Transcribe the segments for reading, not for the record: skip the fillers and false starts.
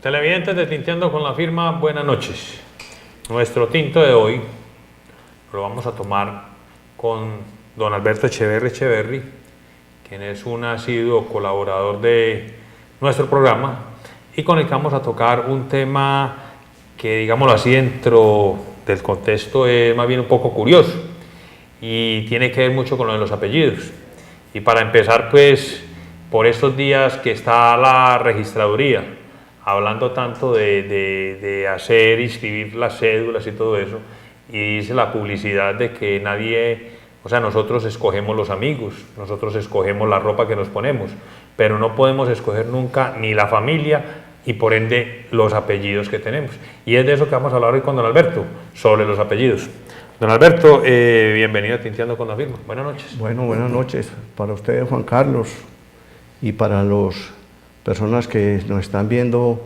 Televidentes de Tinteando con la Firma, buenas noches. Nuestro tinto de hoy lo vamos a tomar con don Alberto Echeverri, quien es un asiduo colaborador de nuestro programa y con el que vamos a tocar un tema que, digámoslo así, dentro del contexto es más bien un poco curioso y tiene que ver mucho con lo de los apellidos. Y para empezar, pues, por estos días que está la registraduría hablando tanto de hacer, inscribir las cédulas y todo eso, y dice la publicidad de que nadie, o sea, nosotros escogemos los amigos, nosotros escogemos la ropa que nos ponemos, pero no podemos escoger nunca ni la familia y por ende los apellidos que tenemos. Y es de eso que vamos a hablar hoy con don Alberto, sobre los apellidos. Don Alberto, bienvenido a Tinteando con la Firma. Buenas noches. Bueno, buenas noches para ustedes, Juan Carlos, y para las personas que nos están viendo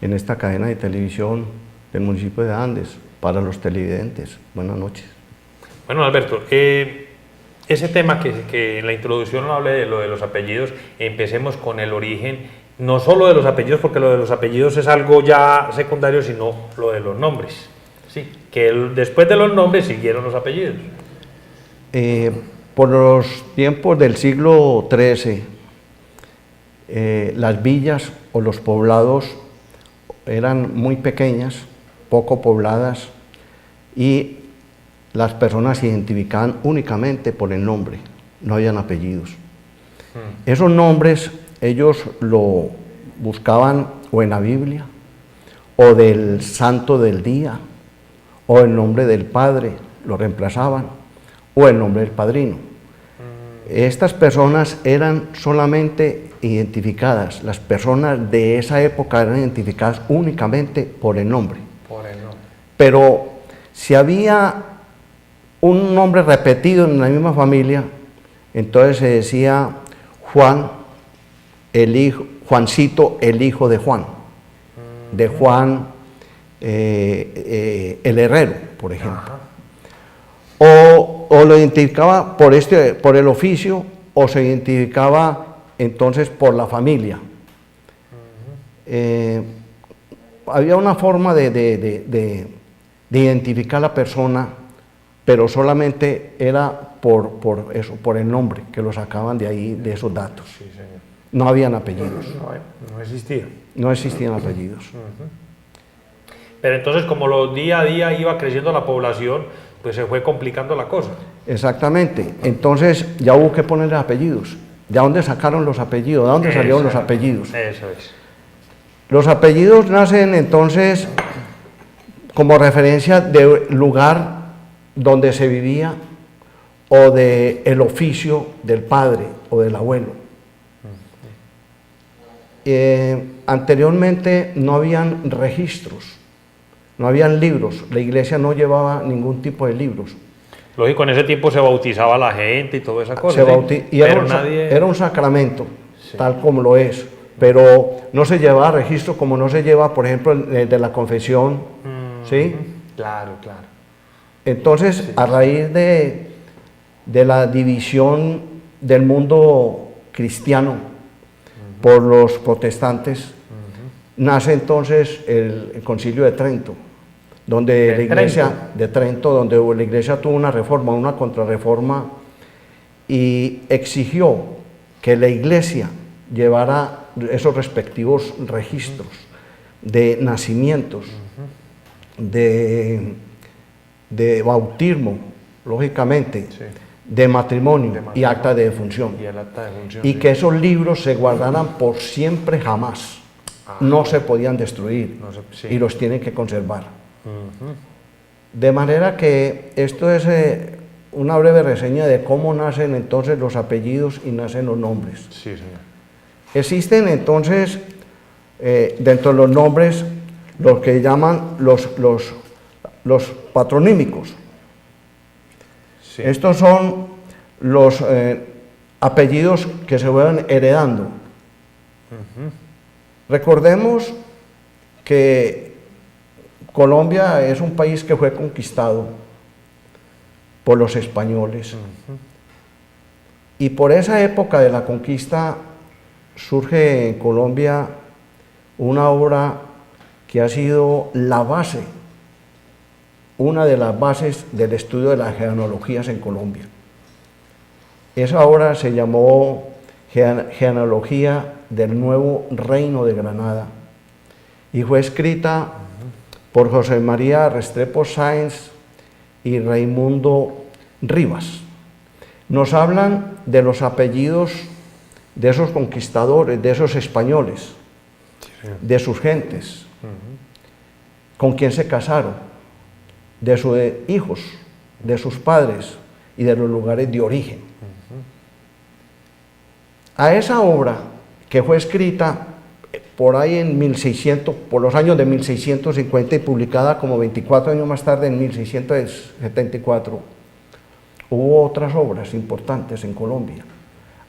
en esta cadena de televisión del municipio de Andes, para los televidentes. Buenas noches. Bueno, Alberto, ese tema que en la introducción no hablé de lo de los apellidos, empecemos con el origen, no solo de los apellidos, porque lo de los apellidos es algo ya secundario, sino lo de los nombres. Sí, que después de los nombres siguieron los apellidos. Por los tiempos del siglo XIII, las villas o los poblados eran muy pequeñas, poco pobladas, y las personas se identificaban únicamente por el nombre, no habían apellidos. Esos nombres ellos lo buscaban o en la Biblia, o del santo del día, o el nombre del padre, lo reemplazaban, o el nombre del padrino. Estas personas eran solamente identificadas, las personas de esa época eran identificadas únicamente por el nombre. Pero si había un nombre repetido en la misma familia, entonces se decía Juan, Juancito, el hijo de Juan, de Juan el herrero, por ejemplo. O lo identificaba por el oficio, o se identificaba entonces por la familia. Había una forma de identificar a la persona, pero solamente era por el nombre, que lo sacaban de ahí, de esos datos. Sí, señor. No habían apellidos. No existía. No existían apellidos. Pero entonces, como día a día iba creciendo la población, pues se fue complicando la cosa. Exactamente. Entonces ya hubo que ponerle apellidos. ¿De dónde sacaron los apellidos? ¿De dónde salieron los apellidos? Eso es. Los apellidos nacen entonces como referencia del lugar donde se vivía o del oficio del padre o del abuelo. Anteriormente no habían registros, no habían libros, la iglesia no llevaba ningún tipo de libros. Lógico, en ese tiempo se bautizaba la gente y toda esa cosa. Y era un sacramento, sí, tal como lo es, pero no se llevaba registro como no se lleva, por ejemplo, el de la confesión, ¿sí? Claro, claro. Entonces, sí, a raíz de la división del mundo cristiano por los protestantes, nace entonces el Concilio de Trento, donde la iglesia tuvo una reforma, una contrarreforma, y exigió que la iglesia llevara esos respectivos registros de nacimientos, de bautismo, lógicamente, sí, de matrimonio y acta de defunción, y que esos libros se guardaran por siempre jamás, no se podían destruir, sí, y los tienen que conservar. De manera que esto es una breve reseña de cómo nacen entonces los apellidos y nacen los nombres. Sí, señor. Existen entonces dentro de los nombres lo que llaman los patronímicos. Sí. Estos son los apellidos que se van heredando. Recordemos que Colombia es un país que fue conquistado por los españoles. Y por esa época de la conquista surge en Colombia una obra que ha sido la base, una de las bases del estudio de las genealogías en Colombia. Esa obra se llamó Genealogía del Nuevo Reino de Granada y fue escrita por José María Restrepo Sáenz y Raimundo Rivas. Nos hablan de los apellidos de esos conquistadores, de esos españoles, de sus gentes, con quién se casaron, de sus hijos, de sus padres y de los lugares de origen. A esa obra, que fue escrita por ahí en 1600, por los años de 1650 y publicada como 24 años más tarde en 1674, hubo otras obras importantes en Colombia.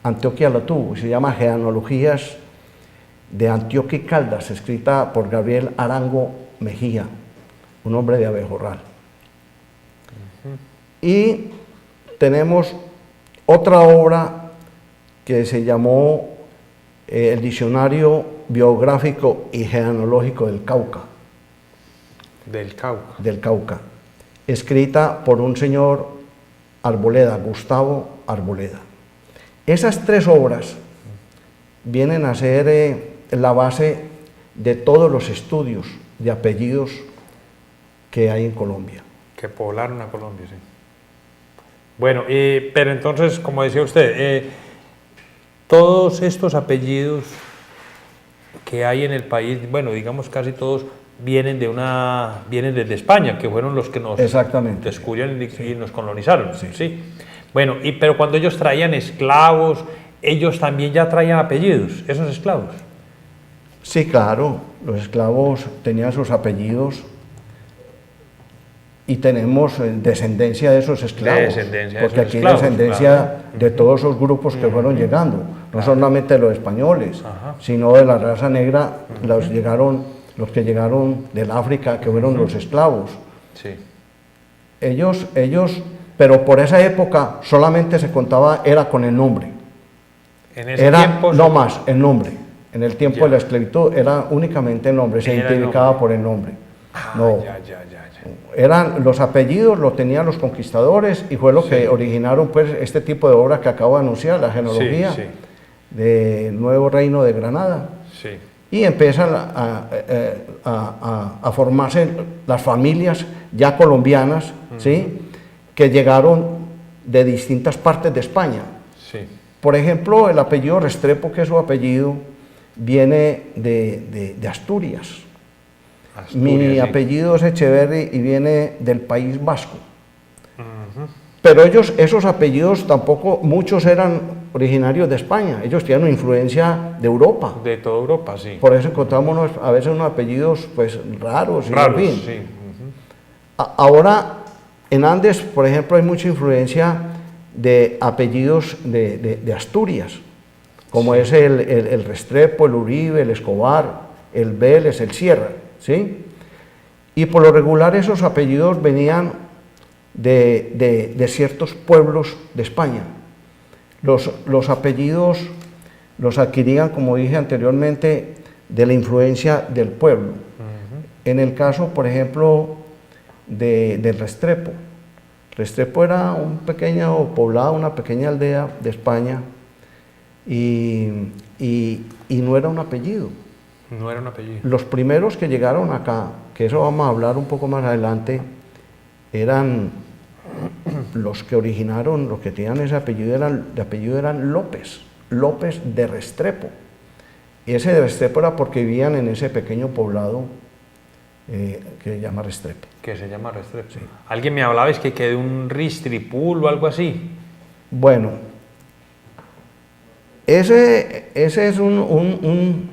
Antioquia la tuvo, se llama Genealogías de Antioquia y Caldas, escrita por Gabriel Arango Mejía, un hombre de Abejorral. Y tenemos otra obra que se llamó el Diccionario Biográfico y Genealógico del Cauca. Del Cauca. Del Cauca, escrita por un señor Arboleda, Gustavo Arboleda. Esas tres obras vienen a ser la base de todos los estudios de apellidos que hay en Colombia. Que poblaron a Colombia, sí. Bueno, pero entonces, como decía usted, todos estos apellidos que hay en el país, bueno, digamos casi todos, vienen desde España, que fueron los que nos descubrieron y nos colonizaron. Sí. Bueno, pero cuando ellos traían esclavos, ellos también ya traían apellidos, esos esclavos. Sí, claro, los esclavos tenían sus apellidos y tenemos descendencia de esos esclavos, porque aquí hay descendencia de todos esos grupos que fueron llegando, no solamente los españoles, sino de la raza negra, los que llegaron del África, que fueron los esclavos. Sí. Ellos, pero por esa época solamente se contaba, era con el nombre. En ese tiempo, no más, el nombre. En el tiempo de la esclavitud era únicamente el nombre, se identificaba por el nombre. Eran los apellidos, lo tenían los conquistadores y fue lo que originaron pues este tipo de obra que acabo de anunciar, la genealogía del Nuevo Reino de Granada. Y empiezan a formarse las familias ya colombianas, ¿sí?, que llegaron de distintas partes de España. Por ejemplo, el apellido Restrepo, que es su apellido, viene de Asturias. Mi apellido es Echeverri y viene del País Vasco. Pero esos apellidos tampoco, muchos eran originarios de España, ellos tenían una influencia de Europa. De toda Europa, sí. Por eso encontramos a veces unos apellidos pues raros. Sí. Ahora, en Andes, por ejemplo, hay mucha influencia de apellidos de Asturias, como es el Restrepo, el Uribe, el Escobar, el Vélez, el Sierra, ¿sí? Y por lo regular esos apellidos venían de ciertos pueblos de España. Los apellidos los adquirían, como dije anteriormente, de la influencia del pueblo. En el caso, por ejemplo, del Restrepo. Restrepo era un pequeño poblado, una pequeña aldea de España y no era un apellido. No era un apellido. Los primeros que llegaron acá, que eso vamos a hablar un poco más adelante, eran los que originaron, los que tenían ese apellido eran López de Restrepo. Y ese de Restrepo era porque vivían en ese pequeño poblado que se llama Restrepo. Que se llama Restrepo. Sí. Alguien me hablaba, es que de un Ristripul o algo así. Bueno, ese es un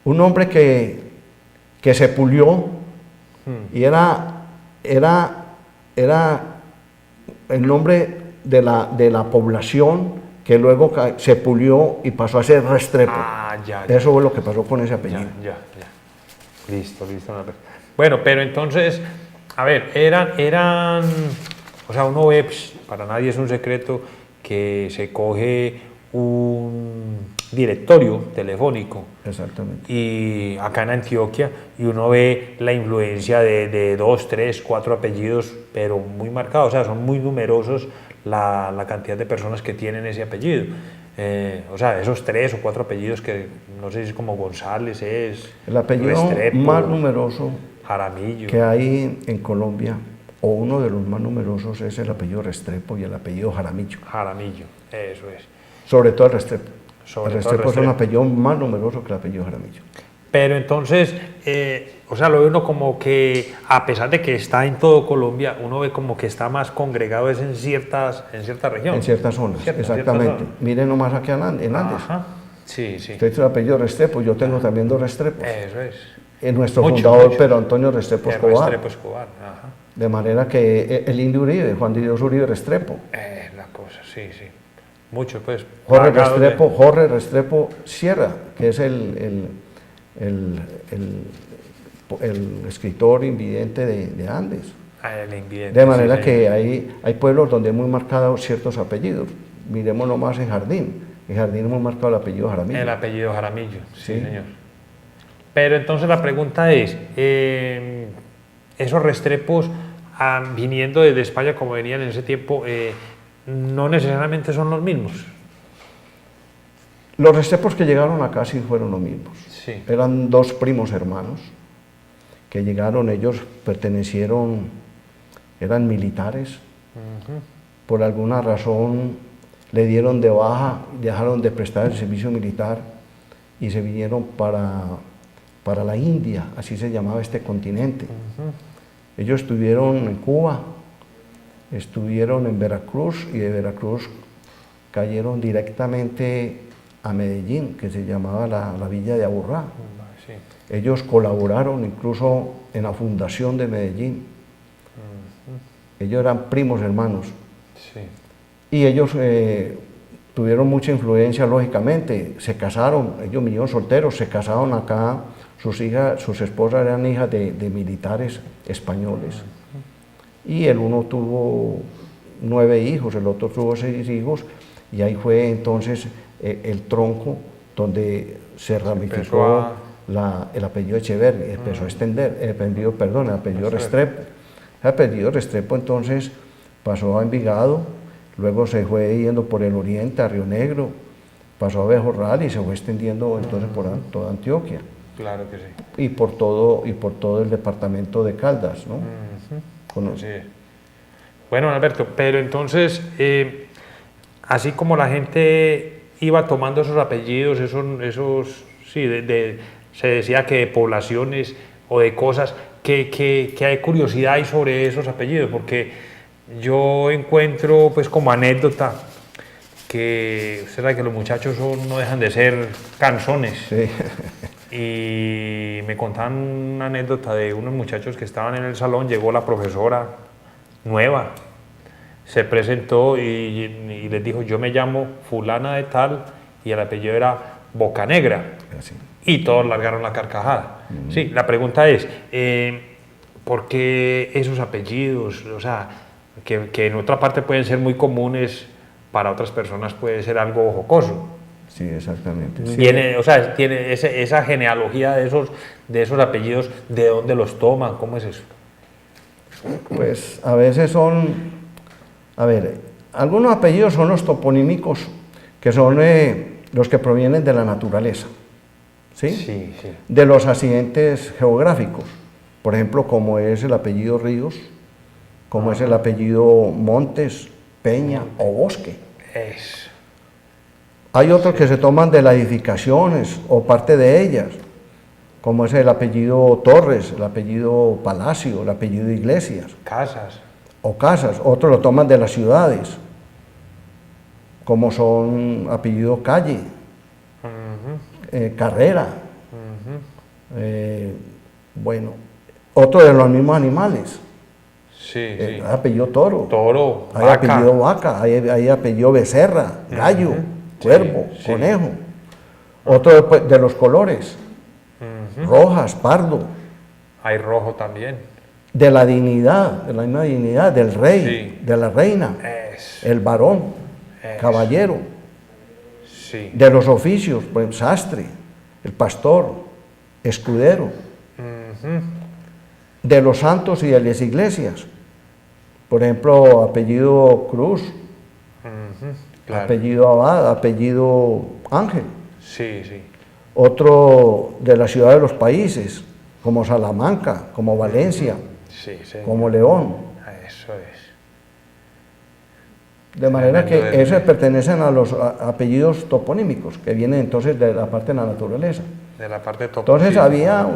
hombre que se pulió y era el nombre de la población que luego se pulió y pasó a ser Restrepo. Eso fue lo que pasó con ese apellido. Ya. Listo. Bueno, pero entonces, a ver, eran, o sea, uno ve, para nadie es un secreto que se coge directorio telefónico. Exactamente. Y acá en Antioquia, y uno ve la influencia de 2, 3, 4 apellidos, pero muy marcados, o sea, son muy numerosos la cantidad de personas que tienen ese apellido. O sea, esos 3 o 4 apellidos que no sé si es como González, es El apellido Restrepo, más numeroso Jaramillo. que hay en Colombia, o uno de los más numerosos, es el apellido Restrepo y el apellido Jaramillo. Jaramillo, eso es. Sobre todo el Restrepo. Sobre El todo el Restrepo es un Restrepo. apellido más numeroso que el apellido Jaramillo. Pero entonces, o sea, lo ve uno como que, a pesar de que está en todo Colombia, uno ve como que está más congregado es en cierta región. En ciertas zonas, exactamente. Miren nomás aquí en Andes. Ajá, sí, sí. Usted tiene el apellido Restrepo, yo tengo también 2 Restrepos. Eso es. Nuestro Mucho, fundador, mucho. Pedro Antonio Restrepo Escobar. Restrepo Escobar, ajá. De manera que el indio Uribe, Juan de Dios Uribe Restrepo. La cosa, sí, sí. Mucho, pues. Jorge Restrepo Sierra, que es el escritor invidente de Andes. El invidente, De manera sí, que hay pueblos donde es muy marcados ciertos apellidos. Miremos nomás en Jardín. En Jardín es muy marcado el apellido Jaramillo. el apellido Jaramillo, sí, Sí. señor. Pero entonces la pregunta es, esos Restrepos, viniendo desde España como venían en ese tiempo, no necesariamente son los mismos. Los Restrepos que llegaron acá sí fueron los mismos. Sí. Eran 2 primos hermanos que llegaron, ellos eran militares. Por alguna razón le dieron de baja, dejaron de prestar el servicio militar y se vinieron para la India, así se llamaba este continente. Ellos estuvieron en Cuba, estuvieron en Veracruz y de Veracruz cayeron directamente a Medellín, que se llamaba la villa de Aburrá. Sí. Ellos colaboraron incluso en la fundación de Medellín. Ellos eran primos hermanos. Sí. Y ellos tuvieron mucha influencia, lógicamente. Se casaron, ellos vinieron solteros, se casaron acá. Sus esposas eran hijas de militares españoles. Y el uno tuvo 9 hijos, el otro tuvo 6 hijos. Y ahí fue entonces el tronco donde se ramificó el apellido Echeverri, empezó a extender, el apellido Restrepo. El apellido Restrepo entonces pasó a Envigado, luego se fue yendo por el oriente a Río Negro, pasó a Bejorral y se fue extendiendo entonces por toda Antioquia. Claro que sí. Y por todo el departamento de Caldas, ¿no? Sí. Bueno, Alberto, pero entonces, así como la gente iba tomando esos apellidos, sí, se decía que de poblaciones o de cosas, que hay curiosidad hay sobre esos apellidos, porque yo encuentro pues como anécdota que usted sabe que los muchachos no dejan de ser canzones. Sí. Y me contaban una anécdota de unos muchachos que estaban en el salón, llegó la profesora nueva, se presentó y les dijo, yo me llamo fulana de tal, y el apellido era Bocanegra. Así. Y todos largaron la carcajada. Sí, la pregunta es, ¿por qué esos apellidos? O sea, que en otra parte pueden ser muy comunes, para otras personas puede ser algo jocoso. Sí, exactamente. Sí. Tiene esa genealogía de esos apellidos, ¿de dónde los toman? ¿Cómo es eso? Pues a veces algunos apellidos son los toponímicos, que son los que provienen de la naturaleza, ¿sí? Sí, sí. De los accidentes geográficos, por ejemplo, como es el apellido Ríos, como es el apellido Montes, Peña o Bosque. Hay otros que se toman de las edificaciones o parte de ellas, como es el apellido Torres, el apellido Palacio, el apellido Iglesias. Casas. O casas. Otros lo toman de las ciudades, como son apellido Calle, Carrera. Bueno, otro de los mismos animales. Sí, Hay apellido Toro. Toro, Hay vaca. apellido Vaca, hay apellido Becerra, Gallo, Cuervo, sí. Conejo. Otro de los colores, rojas, pardo. Hay rojo también. De la dignidad, de la misma dignidad, del rey, Sí. de la reina, el varón, caballero. Sí. De los oficios, por ejemplo, sastre, el pastor, escudero. Ujú. De los santos y de las iglesias. Por ejemplo, apellido Cruz, Ujú. Claro. apellido Abad, apellido Ángel. Sí, sí. Otro de la ciudad de los países, como Salamanca, como Valencia, Sí, señor. como León. Eso es. De manera Tremendo que esos desde- pertenecen a los apellidos toponímicos, que vienen entonces de la parte de la naturaleza. De la parte top. Entonces sí, había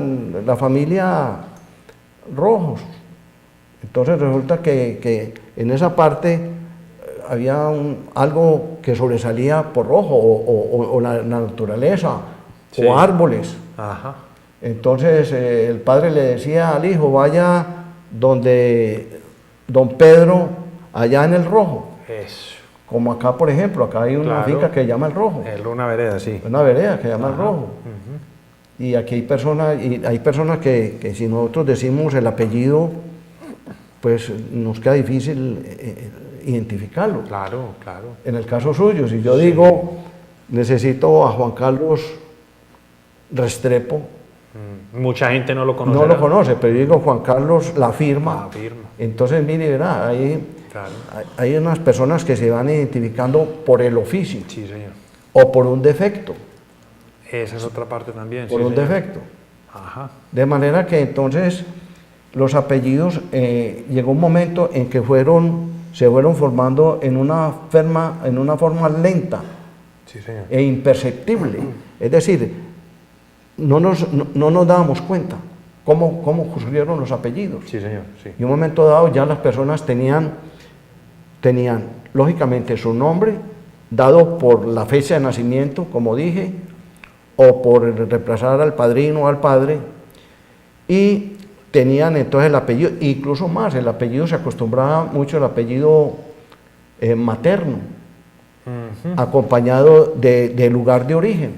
la familia Rojos. Entonces resulta que en esa parte había algo que sobresalía por rojo, o la naturaleza, Sí. o árboles. Ajá. Entonces el padre le decía al hijo, vaya donde don Pedro, allá en el Rojo. Eso. Como acá, por ejemplo, acá hay una Claro. finca que se llama el Rojo, Es una vereda, sí. una vereda que se llama el Ajá. Rojo. Ujú. Y aquí hay personas que si nosotros decimos el apellido, pues nos queda difícil identificarlo. Claro, claro. En el caso suyo, si yo digo, necesito a Juan Carlos Restrepo, Mucha gente no lo conoce. no lo conoce, pero yo digo Juan Carlos La Firma, La Firma. entonces mire, verá, Claro. hay unas personas que se van identificando por el oficio Sí, señor. o por un defecto, Esa es otra parte también. por sí, un señor. defecto. Ajá. De manera que entonces los apellidos, llegó un momento en que se fueron formando en una forma lenta Sí, señor. e imperceptible. Es decir, no nos dábamos cuenta cómo surgieron los apellidos. Sí, señor. Sí. Y en un momento dado ya las personas tenían lógicamente su nombre dado por la fecha de nacimiento, como dije, o por reemplazar al padrino o al padre, y tenían entonces el apellido, incluso más, el apellido se acostumbraba mucho el apellido materno, Ujú. acompañado de lugar de origen.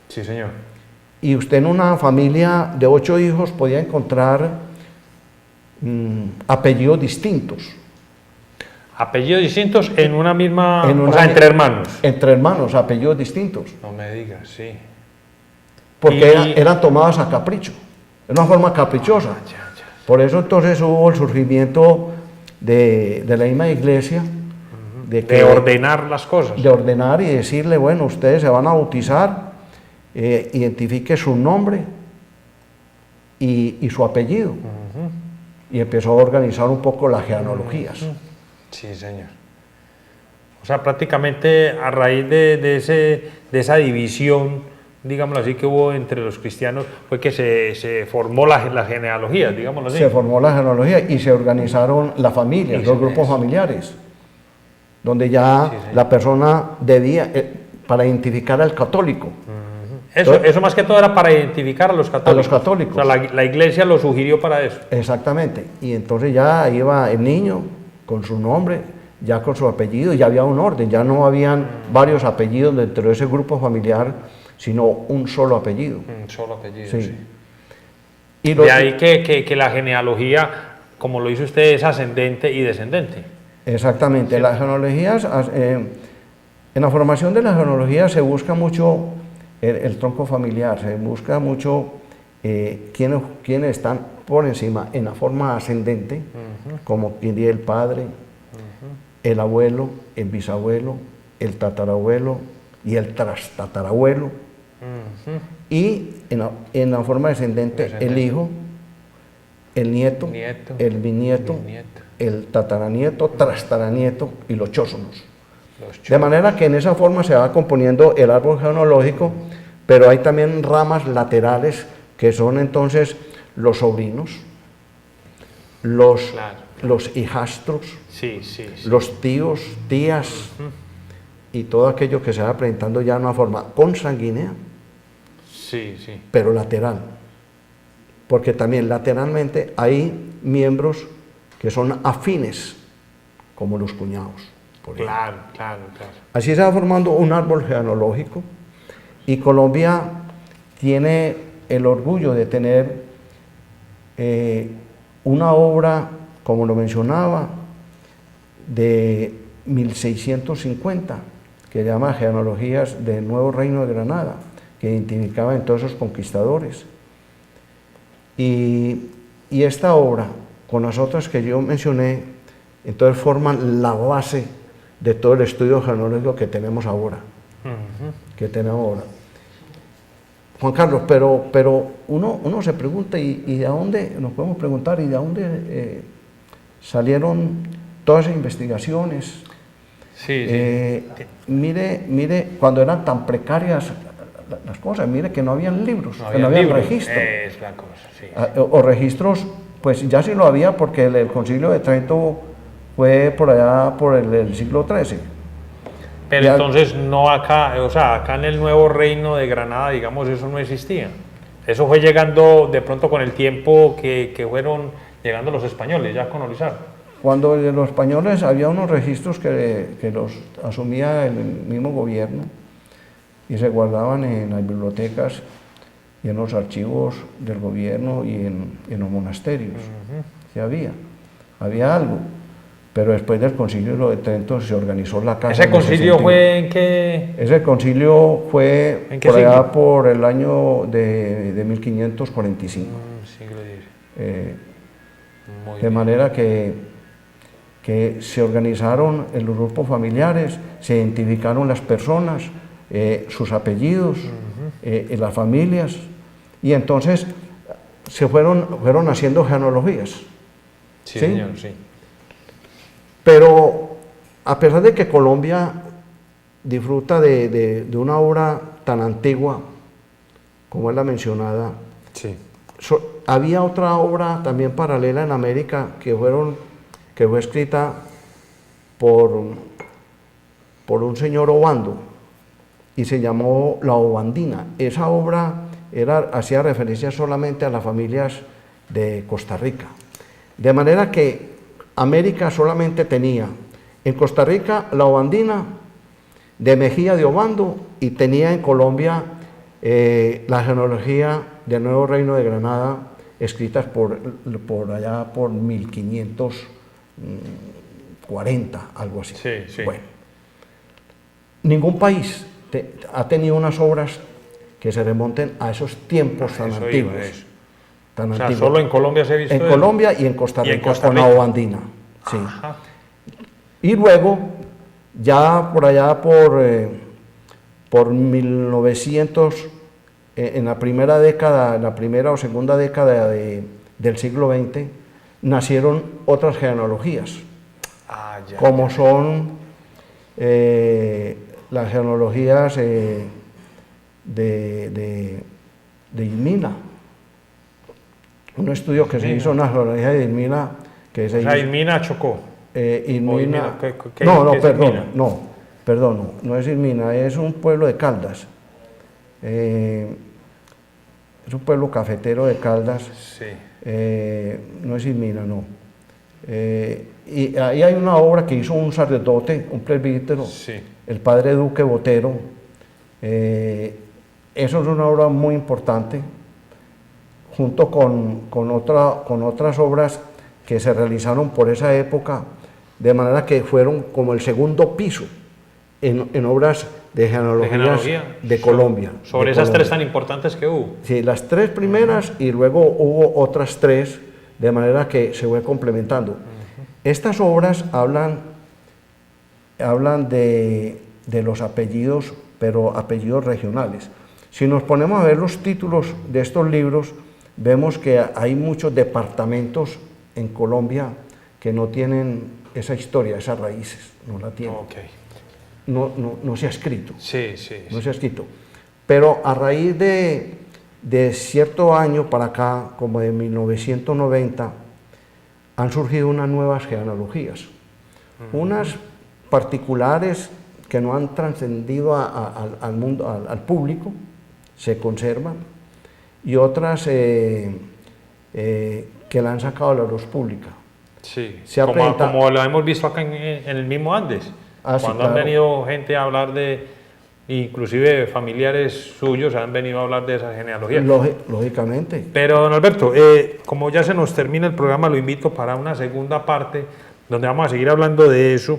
Sí, señor. Y usted en una familia de 8 hijos podía encontrar apellidos distintos. Apellidos distintos en una misma. En O una sea, mi- entre hermanos. Entre hermanos, apellidos distintos. No me digas, sí. Porque Y- eran tomadas a capricho, de una forma caprichosa. Ya, ya. Por eso entonces hubo el surgimiento de la misma iglesia, De ordenar las cosas. de ordenar y decirle, bueno, ustedes se van a bautizar, identifique su nombre y su apellido. Y empezó a organizar un poco las genealogías. Sí, señor. O sea, prácticamente a raíz de esa división, digámoslo así, que hubo entre los cristianos, fue que se formó la genealogía, digámoslo así. Se formó la genealogía y se organizaron las familias, Y los se- grupos eso. familiares, donde ya Sí, señor. la persona debía, para identificar al católico, Eso más que todo era para identificar a los católicos. católicos. O sea, la iglesia lo sugirió para eso. exactamente, y entonces ya iba el niño con su nombre, ya con su apellido, ya había un orden, ya no habían varios apellidos dentro de ese grupo familiar, sino un solo apellido. Un solo apellido, Sí. sí. Y lo- De ahí que la genealogía, como lo hizo usted, es ascendente y descendente. Exactamente, las genealogías, en la formación de la genealogía se busca mucho el tronco familiar, se busca mucho quiénes están por encima en la forma ascendente, como quien dice el padre, el abuelo, el bisabuelo, el tatarabuelo y el trastatarabuelo, y en la forma descendente el Descendente. hijo, el nieto, Nieto, el bisnieto, bisnieto. el tataranieto, trastaranieto y los chósonos. Los De manera que en esa forma se va componiendo el árbol genealógico, pero hay también ramas laterales que son entonces los sobrinos, Claro. los hijastros, Sí, sí, sí. los tíos, tías y todo aquello que se va presentando ya en una forma consanguínea, Sí, sí. pero lateral. Porque también lateralmente hay miembros que son afines, como los cuñados. Por ejemplo. Claro, claro, claro. Así se va formando un árbol genealógico y Colombia tiene el orgullo de tener una obra, como lo mencionaba, de 1650, que llama Genealogías del Nuevo Reino de Granada, que identificaba en todos esos conquistadores. Y esta obra, con las otras que yo mencioné, entonces forman la base de todo el estudio genealógico que tenemos ahora. Juan Carlos, pero uno se pregunta, ¿y de dónde, nos podemos preguntar, y de dónde salieron todas esas investigaciones? Sí. Mire, cuando eran tan precarias las cosas, mire que no habían libros, que no habían registros. Es la cosa, sí. O registros, pues ya sí lo había, porque el Concilio de Trento fue por allá por el siglo XIII. Pero ya, entonces no acá, o sea, acá en el Nuevo Reino de Granada, digamos, eso no existía. Eso fue llegando de pronto con el tiempo que fueron llegando los españoles ya a colonizar. Cuando los españoles había unos registros que los asumía el mismo gobierno y se guardaban en las bibliotecas y en los archivos del gobierno y en los monasterios. Sí había algo. Pero después del Concilio de Trento se organizó la casa. ¿Ese concilio fue en qué? Ese concilio fue por allá por el año de 1545. Siglo X. De manera que se organizaron en los grupos familiares, se identificaron las personas, sus apellidos, las familias, y entonces se fueron haciendo genealogías. Sí, señor, sí. Pero a pesar de que Colombia disfruta de una obra tan antigua como es la mencionada, sí. Había otra obra también paralela en América que fue escrita por un señor Obando y se llamó La Obandina. Esa obra hacía referencia solamente a las familias de Costa Rica. De manera que América solamente tenía en Costa Rica La Obandina de Mejía de Obando y tenía en Colombia la genealogía del Nuevo Reino de Granada, escritas por allá por 1540, algo así. Sí, sí. Bueno, ningún país ha tenido unas obras que se remonten a esos tiempos tan antiguos. O sea, solo en Colombia se ha visto. En Colombia y en Costa Rica con la Obandina. Sí. Y luego, ya por allá por 1900, en la primera o segunda década del siglo XX, nacieron otras genealogías, como son las genealogías de Ilmina. Un estudio que se hizo en la genealogía de Ilmina. Ilmina Chocó. Ilmina, no es Ilmina, es un pueblo de Caldas. Es un pueblo cafetero de Caldas. Sí. No es Ilmina, no. Y ahí hay una obra que hizo un sacerdote, un presbítero, sí, el padre Duque Botero. Eso es una obra muy importante, junto con otras obras que se realizaron por esa época, de manera que fueron como el segundo piso en obras de genealogía de Colombia. Sobre esas tres tan importantes que hubo. Sí, las tres primeras y luego hubo otras tres, de manera que se fue complementando. Estas obras hablan de los apellidos, pero apellidos regionales. Si nos ponemos a ver los títulos de estos libros, vemos que hay muchos departamentos en Colombia que no tienen esa historia, esas raíces, no la tienen. Okay. No se ha escrito. Sí. No se ha escrito. Pero a raíz de cierto año para acá, como de 1990, han surgido unas nuevas genealogías. Unas particulares que no han trascendido al mundo, al público, se conservan, y otras que la han sacado a la luz pública. Sí, como lo hemos visto acá en el mismo Andes, cuando han venido gente a hablar inclusive familiares suyos han venido a hablar de esa genealogía. Lógicamente. Pero, don Alberto, como ya se nos termina el programa, lo invito para una segunda parte, donde vamos a seguir hablando de eso.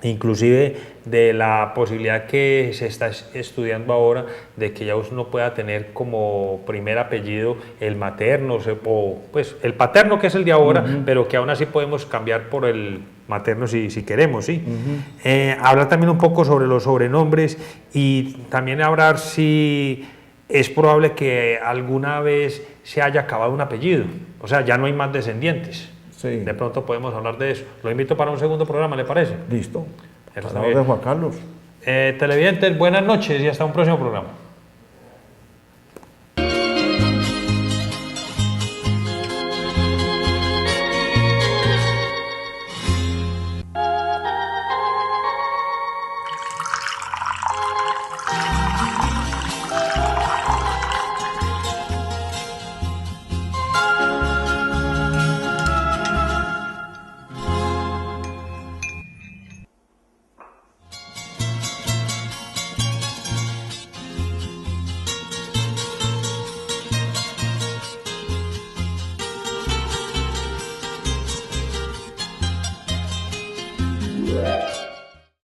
inclusive de la posibilidad que se está estudiando ahora de que ya uno pueda tener como primer apellido el materno, o pues el paterno, que es el de ahora, pero que aún así podemos cambiar por el materno si queremos, ¿sí? Hablar también un poco sobre los sobrenombres y también hablar si es probable que alguna vez se haya acabado un apellido, o sea, ya no hay más descendientes. Sí. De pronto podemos hablar de eso. Lo invito para un segundo programa, ¿le parece? Listo. Eso está Palabra de bien. Juan Carlos. Televidentes, buenas noches y hasta un próximo programa.